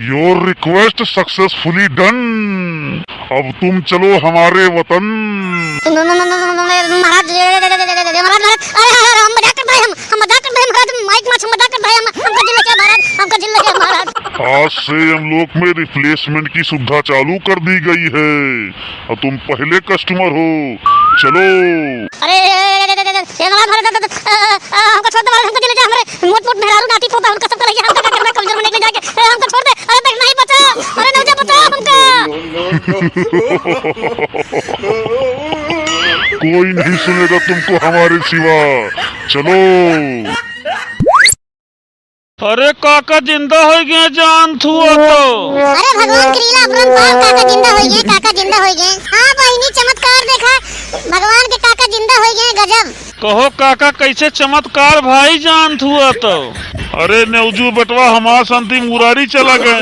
Your request successfully done. अब तुम चलो हमारे वतन। महाराज हम मजाक करते हैं, हम मजाक करते हैं महाराज, माइक में हम मजाक करते हैं, हमका जिला क्या महाराज, हमका जिला क्या महाराज। आज से यमलोक में रिप्लेसमेंट की सुविधा चालू कर दी गई है और तुम पहले कस्टमर हो। चलो। अरे हमका छोड़ दे, हमका जिला क्या, हमारे मोट मोट मेहरारू नाती पोता उनका सब करेंगे, हमका क्या करना कमजोर बनने के जाके, हमका छोड़ दे। अरे तक नहीं बचा, अरे नहीं बचा हमका। कोई नहीं सुनेगा तुमको हमारे सिवा। चलो। अरे काका जिंदा हो गए, जान थुआ तो। अरे भगवान करीला अपरन पाल, काका जिंदा हो गए, काका जिंदा हो गए। हां बहिनी चमत्कार देखा, भगवान के काका जिंदा हो गए, गजब। कहो काका कैसे चमत्कार भाई, जान थुआ तो। अरे नेवजू बटवा हमार संती मुरारी चला गए।